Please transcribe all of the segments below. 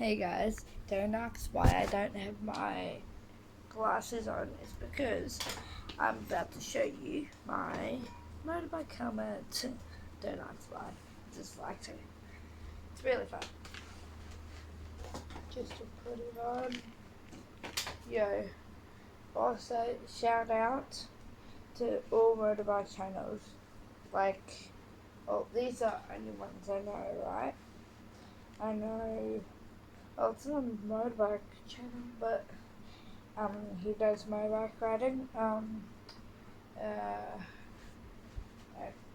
Hey guys, don't ask why I don't have my glasses on. It's because I'm about to show you my motorbike helmet. Don't ask why, just like to. It's really fun. Just to put it on. Yo, also shout out to all motorbike channels. These are only ones I know, right? I know. Well, it's not a motorbike channel, but he does motorbike riding. Uh,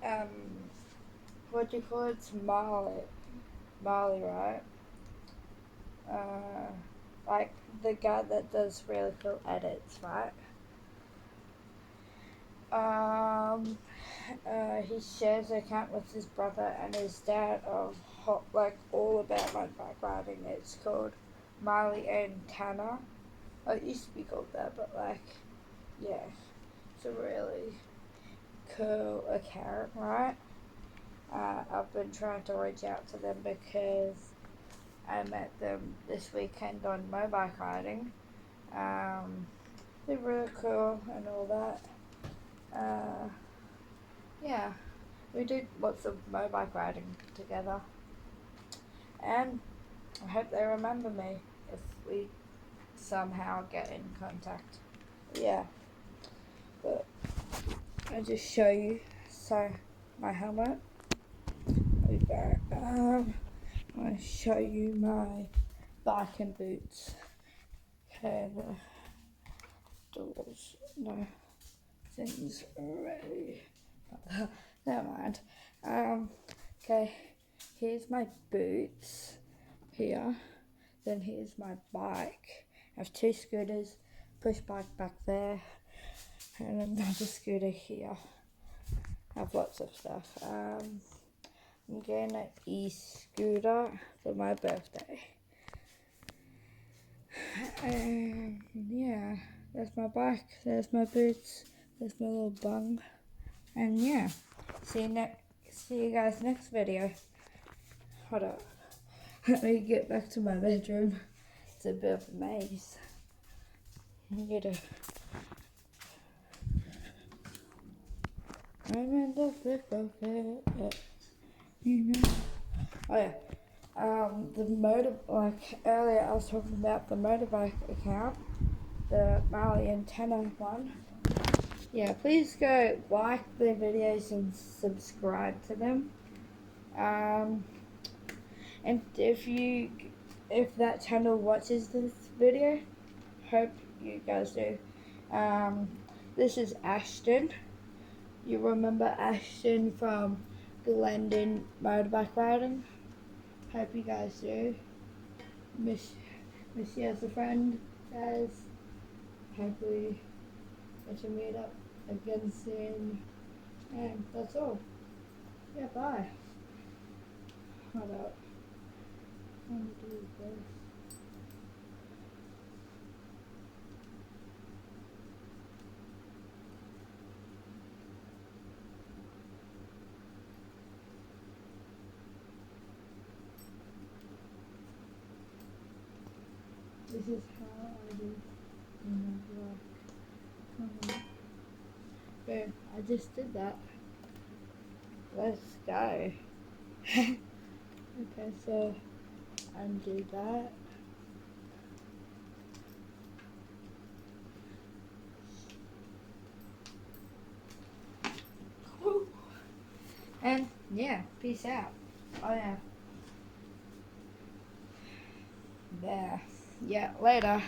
um, what do you call it? It's Marley, right? Like the guy that does really cool edits, right? He shares an account with his brother and his dad of all about motorbike riding. It's called Marley and Tanner. Oh, it used to be called that, but yeah, it's a really cool account, right? I've been trying to reach out to them because I met them this weekend on motorbike riding. They're really cool and all that. Yeah, we did lots of motorbike riding together, and I hope they remember me if we somehow get in contact. Yeah, but I'll just show you. So, my helmet. I'll show you my bike and boots. Okay, the doors, no, things already. Never mind. Okay, here's my boots here. Then here's my bike. I have two scooters, push bike back there, and another scooter here. I have lots of stuff. I'm getting an e-scooter for my birthday. And yeah, there's my bike, there's my boots, there's my little bung. And yeah, see you guys next video. Hold up. Let me get back to my bedroom. It's a bit of a maze. I'm in the thick of it. You know. Oh yeah. Earlier I was talking about the motorbike account, the Marley and Tanner one. Yeah, please go like their videos and subscribe to them. And if that channel watches this video, hope you guys do. This is Ashton. You remember Ashton from Glendon motorbike riding? Hope you guys do. Miss you as a friend, guys. Hopefully we can meet up again soon. And that's all. Yeah, bye. Hold up. Let me do this. This is how I do in my vlog. Boom, I just did that. Let's go. Okay, so undo that. And yeah, peace out. Oh yeah. There. Yeah, later.